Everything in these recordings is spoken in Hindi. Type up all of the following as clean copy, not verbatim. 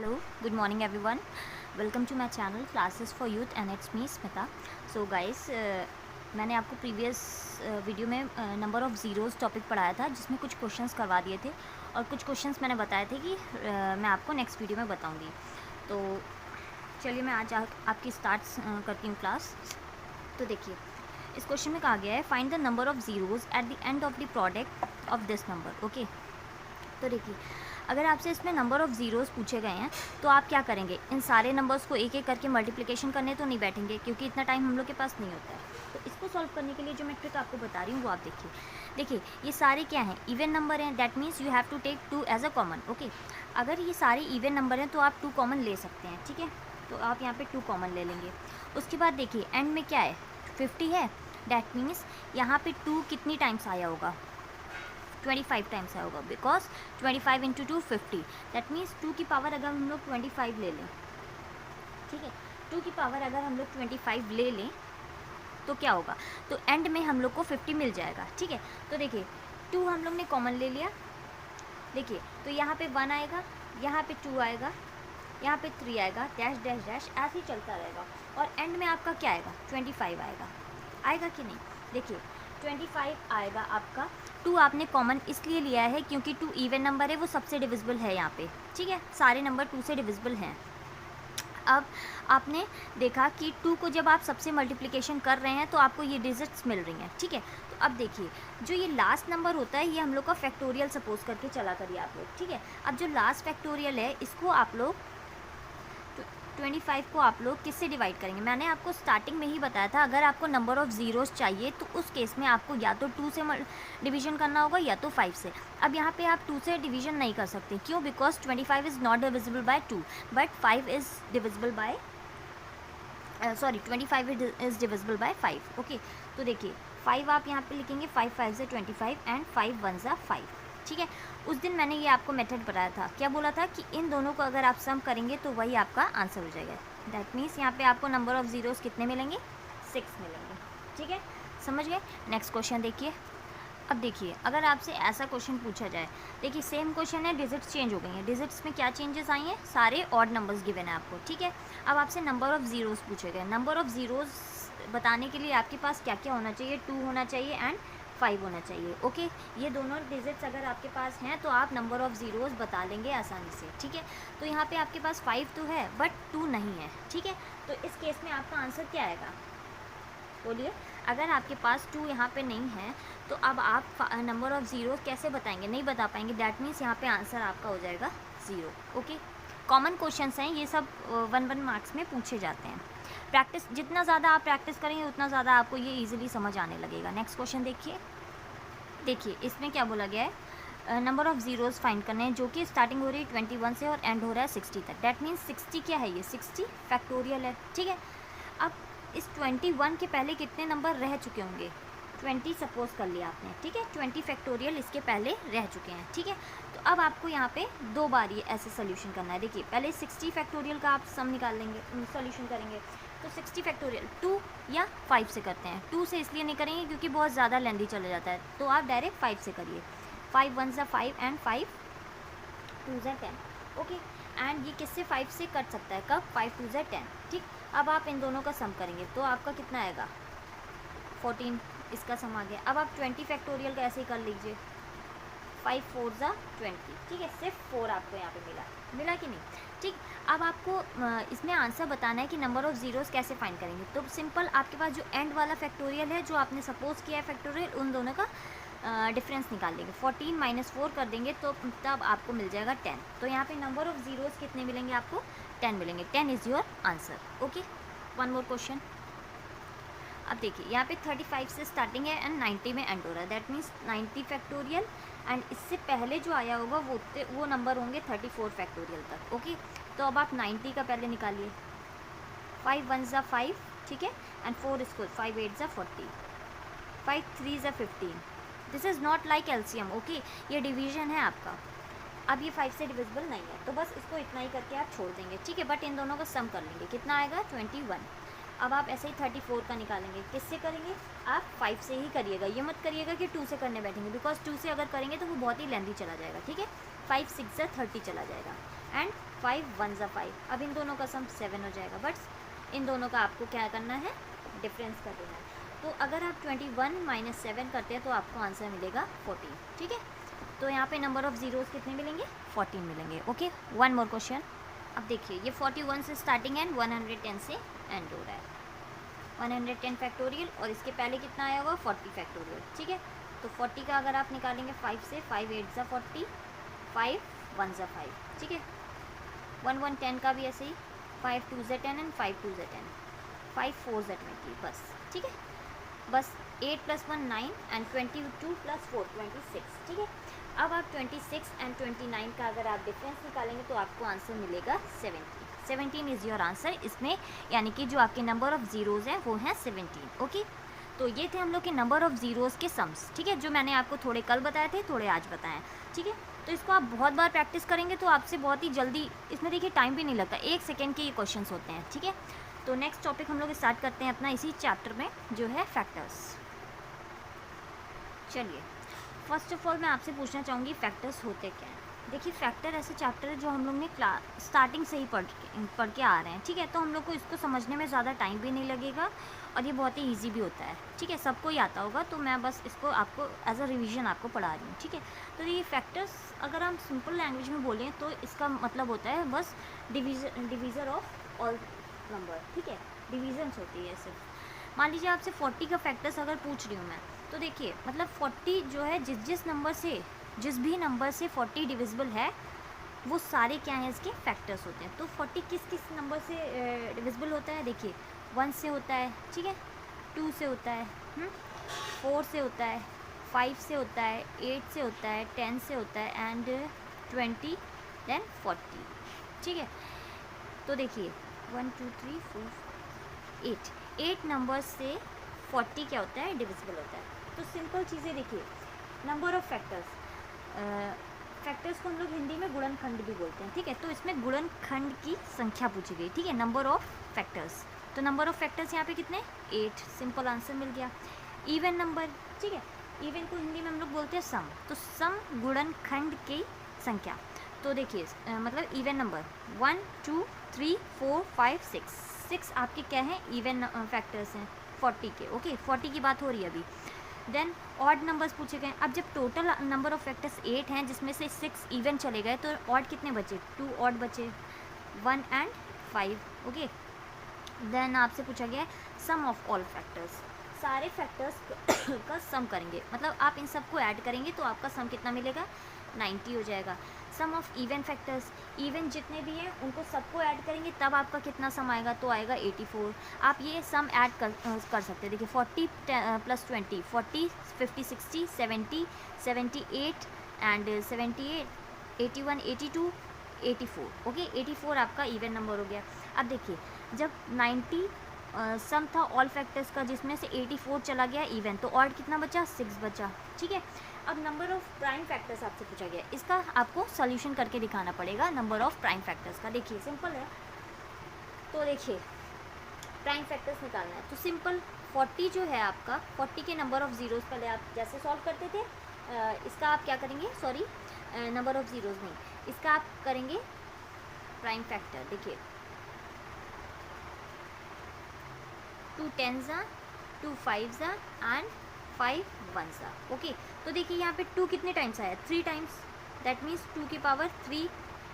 Hello, good morning everyone. Welcome to my channel Classes for Youth and it's me Smita. So guys, मैंने आपको प्रीवियस वीडियो में नंबर ऑफ़ ज़ीरोज़ टॉपिक पढ़ाया था जिसमें कुछ क्वेश्चंस करवा दिए थे और कुछ क्वेश्चंस मैंने बताए थे कि मैं आपको नेक्स्ट वीडियो में बताऊंगी। तो चलिए मैं आज आपकी स्टार्ट करती हूँ क्लास। तो देखिए इस क्वेश्चन में कहा गया है find the number of zeros at the end of the product of this number. Okay, तो देखिए अगर आपसे इसमें नंबर ऑफ़ ज़ीरोज़ पूछे गए हैं तो आप क्या करेंगे, इन सारे नंबर्स को एक एक करके मल्टीप्लिकेशन करने तो नहीं बैठेंगे क्योंकि इतना टाइम हम लोग के पास नहीं होता है। तो इसको सॉल्व करने के लिए जो मैं ट्रिक आपको बता रही हूँ वो आप देखिए ये सारे क्या हैं, इवन नंबर हैं। That means you have to take 2 as a common. Okay, अगर ये सारे इवन नंबर हैं तो आप 2 कॉमन ले सकते हैं। ठीक है, तो आप यहाँ पे 2 कॉमन ले लेंगे। उसके बाद देखिए एंड में क्या है, 50 है। दैट मीन्स यहाँ पे 2 कितनी टाइम्स आया होगा, 25 टाइम्स आया होगा, बिकॉज 25 इंटू 2 50। दैट मीन्स 2 की पावर अगर हम लोग 25 ले लें, ठीक है, 2 की पावर अगर हम लोग 25 ले लें तो क्या होगा, तो एंड में हम लोग को 50 मिल जाएगा। ठीक है, तो देखिए 2 हम लोग ने कॉमन ले लिया। देखिए तो यहाँ पे 1 आएगा, यहाँ पे 2 आएगा, यहाँ पे 3 आएगा, डैश डैश डैश ऐसे ही चलता रहेगा और एंड में आपका क्या आएगा, 25 आएगा। आएगा कि नहीं, देखिए 25 आएगा आपका। 2 आपने कॉमन इसलिए लिया है क्योंकि 2 इवन नंबर है, वो सबसे डिविजिबल है यहाँ पे। ठीक है, सारे नंबर 2 से डिविजिबल हैं। अब आपने देखा कि 2 को जब आप सबसे मल्टीप्लिकेशन कर रहे हैं तो आपको ये डिजिट्स मिल रही हैं। ठीक है, तो अब देखिए जो ये लास्ट नंबर होता है ये हम लोग का फैक्टोरियल सपोज करके चला करिए आप लोग। ठीक है, अब जो लास्ट फैक्टोरियल है इसको आप लोग 25 को आप लोग किससे डिवाइड करेंगे। मैंने आपको स्टार्टिंग में ही बताया था अगर आपको नंबर ऑफ़ ज़ीरोज़ चाहिए तो उस केस में आपको या तो 2 से डिवीज़न करना होगा या तो 5 से। अब यहाँ पे आप 2 से डिवीज़न नहीं कर सकते, क्यों, because 25 is not divisible by 2 but 5 is divisible by 25 is divisible by 5। Okay, तो देखिए 5 आप यहाँ पे लिखेंगे, 5 5 से 25 एंड 5 1 ज़ा 5। ठीक है, उस दिन मैंने ये आपको मेथड बताया था, क्या बोला था कि इन दोनों को अगर आप सम करेंगे तो वही आपका आंसर हो जाएगा। दैट मीन्स यहाँ पे आपको नंबर ऑफ़ ज़ीरोज़ कितने मिलेंगे, 6 मिलेंगे। ठीक है, समझ गए। नेक्स्ट क्वेश्चन देखिए। अब देखिए अगर आपसे ऐसा क्वेश्चन पूछा जाए, देखिए सेम क्वेश्चन है, डिजिट्स चेंज हो गई हैं। डिजिट्स में क्या चेंजेस आई हैं, सारे ऑड नंबर्स गिवन है आपको। ठीक है, अब आपसे नंबर ऑफ़ ज़ीरोज़ पूछे गए। नंबर ऑफ़ ज़ीरोज़ बताने के लिए आपके पास क्या क्या होना चाहिए, 2 होना चाहिए एंड 5 होना चाहिए। ओके, ये दोनों डिजिट्स अगर आपके पास हैं तो आप नंबर ऑफ़ ज़ीरोज़ बता लेंगे आसानी से। ठीक है, तो यहाँ पे आपके पास 5 तो है बट 2 नहीं है। ठीक है, तो इस केस में आपका आंसर क्या आएगा, बोलिए। अगर आपके पास 2 यहाँ पे नहीं है तो अब आप नंबर ऑफ़ ज़ीरोज़ कैसे बताएंगे, नहीं बता पाएंगे। दैट मीन्स यहाँ पे आंसर आपका हो जाएगा 0। ओके, कॉमन क्वेश्चंस हैं ये सब, 1 मार्क्स में पूछे जाते हैं। प्रैक्टिस जितना ज़्यादा आप प्रैक्टिस करेंगे उतना ज़्यादा आपको ये ईजिली समझ आने लगेगा। नेक्स्ट क्वेश्चन देखिए इसमें क्या बोला गया है, नंबर ऑफ़ ज़ीरोज़ फाइंड करने हैं जो कि स्टार्टिंग हो रही है 21 से और एंड हो रहा है 60 तक। दैट मीन्स 60 क्या है, ये 60 फैक्टोरियल है। ठीक है, अब इस 21 के पहले कितने नंबर रह चुके होंगे, 20 सपोज कर लिया आपने। ठीक है, 20 फैक्टोरियल इसके पहले रह चुके हैं। ठीक है, तो अब आपको यहाँ पे 2 बार ये ऐसे सोल्यूशन करना है। देखिए पहले 60 फैक्टोरियल का आप सम निकाल लेंगे, सोल्यूशन करेंगे। तो 60 फैक्टोरियल 2 या 5 से करते हैं। 2 से इसलिए नहीं करेंगे क्योंकि बहुत ज़्यादा लेंदी चला जाता है, तो आप डायरेक्ट 5 से करिए। 5 1 ज़ा 5 एंड 5 2 ज़ा 10। ओके, एंड ये किससे 5 से कट सकता है, कब, 5 2 ज़ा 10। ठीक, अब आप इन दोनों का सम करेंगे तो आपका कितना आएगा, 14, इसका सम आ गया। अब आप 20 फैक्टोरियल का ऐसे ही कर लीजिए, 5 4 ज़ा 20। ठीक है, सिर्फ 4 आपको यहाँ पे मिला कि नहीं। ठीक, अब आपको इसमें आंसर बताना है कि नंबर ऑफ़ ज़ीरोज़ कैसे फाइंड करेंगे। तो सिंपल, आपके पास जो एंड वाला फैक्टोरियल है जो आपने सपोज किया है फैक्टोरियल, उन दोनों का डिफरेंस निकाल देंगे। 14 माइनस 4 कर देंगे तो तब आपको मिल जाएगा 10। तो यहाँ पे नंबर ऑफ़ ज़ीरोज़ कितने मिलेंगे आपको, 10 मिलेंगे। 10 is your answer. Okay, 1 more question. अब देखिए यहाँ पे 35 से स्टार्टिंग है एंड 90 में एंड हो रहा है। दैट मीन्स 90 फैक्टोरियल एंड इससे पहले जो आया होगा वो नंबर होंगे 34 फैक्टोरियल तक। ओके, तो अब आप 90 का पहले निकालिए, 5 1 ज़ा 5। ठीक है, एंड 4 स्क्वायर, 5 8 ज़ा 40, 5 3 ज़ा 15। This is not like LCM. Okay, ये डिवीजन है आपका। अब ये 5 से डिविजिबल नहीं है तो बस इसको इतना ही करके आप छोड़ देंगे। ठीक है, बट इन दोनों का सम कर लेंगे, कितना आएगा, 21। अब आप ऐसे ही 34 का निकालेंगे, किससे करेंगे, आप 5 से ही करिएगा। ये मत करिएगा कि 2 से करने बैठेंगे, बिकॉज 2 से अगर करेंगे तो वो बहुत ही लेंदी चला जाएगा। ठीक है, 5 6 ज़ा 30 चला जाएगा। एंड 5 1 ज़ा 5। अब इन दोनों का सम 7 हो जाएगा, बट इन दोनों का आपको क्या करना है, डिफरेंस कर देना है। तो अगर आप 21 माइनस 7 करते हैं तो आपको आंसर मिलेगा 14। ठीक है, तो यहाँ पे नंबर ऑफ़ ज़ीरोज़ कितने मिलेंगे, 14 मिलेंगे। Okay, one more question. अब देखिए ये 41 से स्टार्टिंग एंड 110 से एंड हो रहा है। 110 फैक्टोरियल और इसके पहले कितना आया होगा, 40 फैक्टोरियल। ठीक है, तो 40 का अगर आप निकालेंगे 5 से, 5 8 ज़ा 40, 5 1 ज़ा 5। ठीक है, 1 1 10 का भी ऐसे ही, 5 2 ज़ा 10 एंड 5 2 ज़ा 10, 5 4 ज़ा 20 बस। ठीक है, बस 8 + 1 9 एंड 22 + 4 26। ठीक है, अब आप 26 एंड 29 का अगर आप डिफरेंस निकालेंगे तो आपको आंसर मिलेगा 17। 17 इज़ योर आंसर इसमें, यानी कि जो आपके नंबर ऑफ़ ज़ीरोज़ हैं वो हैं 17। ओके, तो ये थे हम लोग के नंबर ऑफ़ ज़ीरोज़ के सम्स। ठीक है, जो मैंने आपको थोड़े कल बताए थे, थोड़े आज बताएं। ठीक है, तो इसको आप बहुत बार प्रैक्टिस करेंगे तो आपसे बहुत ही जल्दी, इसमें देखिए टाइम भी नहीं लगता, 1 सेकेंड के ये क्वेश्चन होते हैं। ठीक है, तो नेक्स्ट टॉपिक हम लोग स्टार्ट करते हैं अपना इसी चैप्टर में, जो है फैक्टर्स। चलिए, फर्स्ट ऑफ ऑल मैं आपसे पूछना चाहूँगी फैक्टर्स होते क्या हैं। देखिए, फैक्टर ऐसे चैप्टर है जो हम लोग ने स्टार्टिंग से ही पढ़ के आ रहे हैं। ठीक है, तो हम लोग को इसको समझने में ज़्यादा टाइम भी नहीं लगेगा और ये बहुत ही इजी भी होता है। ठीक है, सबको ही आता होगा, तो मैं बस इसको आपको एज अ रिवीजन आपको पढ़ा रही हूँ। ठीक है, तो ये फैक्टर्स अगर हम सिंपल लैंग्वेज में बोलें तो इसका मतलब होता है बस डिवीज़र ऑफ ऑल नंबर। ठीक है, डिवीजन्स होती है सिर्फ। मान लीजिए आपसे 40 का फैक्टर्स अगर पूछ रही हूँ मैं, तो देखिए मतलब 40 जो है जिस भी नंबर से 40 डिविजिबल है वो सारे क्या हैं, इसके फैक्टर्स होते हैं। तो 40 किस किस नंबर से डिविजिबल होता है, देखिए 1 से होता है। ठीक है, 2 से होता है, 4 से होता है, 5 से होता है, 8 से होता है, 10 से होता है एंड 20 देन 40। ठीक है, तो देखिए 1 2 3 4 8 नंबर से 40 क्या होता है, डिविजिबल होता है। तो सिंपल चीज़ें देखिए, नंबर ऑफ़ फैक्टर्स, फैक्टर्स को हम लोग हिंदी में गुणनखंड भी बोलते हैं। ठीक है, तो इसमें गुणनखंड की संख्या पूछी गई। ठीक है, नंबर ऑफ़ फैक्टर्स, तो नंबर ऑफ़ फैक्टर्स यहाँ पे कितने, 8, सिंपल आंसर मिल गया। इवन नंबर, ठीक है, इवन को हिंदी में हम लोग बोलते हैं सम, तो सम गुणनखंड की संख्या। तो देखिए मतलब इवन नंबर 1 2 3 4 5 6 आपके क्या हैं, इवन फैक्टर्स हैं 40 के। ओके, 40 की बात हो रही है अभी। देन ऑड नंबर्स पूछे गए। अब जब टोटल नंबर ऑफ फैक्टर्स 8 हैं जिसमें से 6 इवन चले गए तो ऑड कितने बचे, 2 ऑड बचे, 1 एंड 5। ओके, देन आपसे पूछा गया है सम ऑफ ऑल फैक्टर्स, सारे फैक्टर्स का सम करेंगे, मतलब आप इन सबको ऐड करेंगे तो आपका सम कितना मिलेगा, 90 हो जाएगा। सम ऑफ इवन फैक्टर्स, इवन जितने भी हैं उनको सबको ऐड करेंगे तब आपका कितना सम आएगा, तो आएगा 84। आप ये सम ऐड कर सकते हैं। देखिए 40 + 20 40, 50 60 70 78 एंड 78 81 82 84। ओके, 84 आपका इवन नंबर हो गया। अब देखिए जब 90 सम था ऑल फैक्टर्स का जिसमें से 84 चला गया इवन, तो ऑड कितना बचा, 6 बचा। ठीक है, अब नंबर ऑफ़ प्राइम फैक्टर्स आपसे पूछा गया, इसका आपको सॉल्यूशन करके दिखाना पड़ेगा नंबर ऑफ़ प्राइम फैक्टर्स का। देखिए सिंपल है, तो देखिए प्राइम फैक्टर्स निकालना है तो सिंपल 40 जो है आपका, 40 के नंबर ऑफ़ ज़ीरोज़ पहले आप जैसे सॉल्व करते थे, इसका आप क्या करेंगे, सॉरी नंबर ऑफ़ ज़ीरोज़ नहीं, इसका आप करेंगे प्राइम फैक्टर। देखिए 2 10s, 2 5s and 5 1s। Okay, तो देखिए यहाँ पे 2 कितने टाइम्स आया, 3 टाइम्स, दैट मीन्स 2 की पावर 3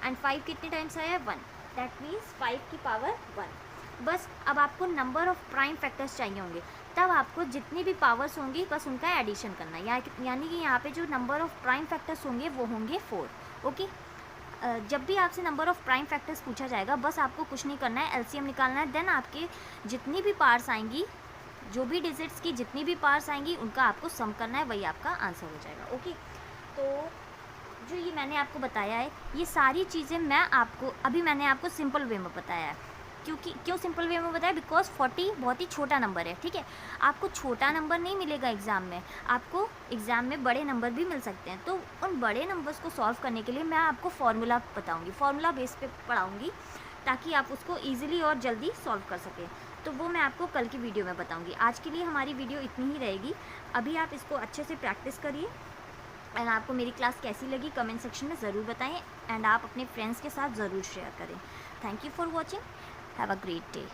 एंड 5 कितने टाइम्स आया, 1, दैट मीन्स 5 की पावर 1। बस अब आपको नंबर ऑफ़ प्राइम फैक्टर्स चाहिए होंगे, तब आपको जितनी भी पावर्स होंगी बस उनका एडिशन करना है, यानी कि यहाँ पे जो नंबर ऑफ़ प्राइम फैक्टर्स होंगे वो होंगे 4। ओके, जब भी आपसे नंबर ऑफ़ प्राइम फैक्टर्स पूछा जाएगा बस आपको कुछ नहीं करना है, एलसीएम निकालना है। देन आपके जितनी भी पार्ट्स आएंगी, जो भी डिजिट्स की जितनी भी पार्ट्स आएंगी उनका आपको सम करना है, वही आपका आंसर हो जाएगा। ओके, तो जो ये मैंने आपको बताया है ये सारी चीज़ें मैंने आपको सिंपल वे में बताया है। क्यों सिंपल वे में बताया, बिकॉज 40 बहुत ही छोटा नंबर है। ठीक है, आपको छोटा नंबर नहीं मिलेगा एग्ज़ाम में, आपको एग्ज़ाम में बड़े नंबर भी मिल सकते हैं। तो उन बड़े नंबर्स को सॉल्व करने के लिए मैं आपको फार्मूला बताऊंगी, फार्मूला बेस पे पढ़ाऊंगी, ताकि आप उसको ईजिली और जल्दी सॉल्व कर सकें। तो वो मैं आपको कल की वीडियो में बताऊंगी। आज के लिए हमारी वीडियो इतनी ही रहेगी। अभी आप इसको अच्छे से प्रैक्टिस करिए एंड आपको मेरी क्लास कैसी लगी कमेंट सेक्शन में ज़रूर बताएं एंड आप अपने फ्रेंड्स के साथ ज़रूर शेयर करें। Thank you for watching, have a great day.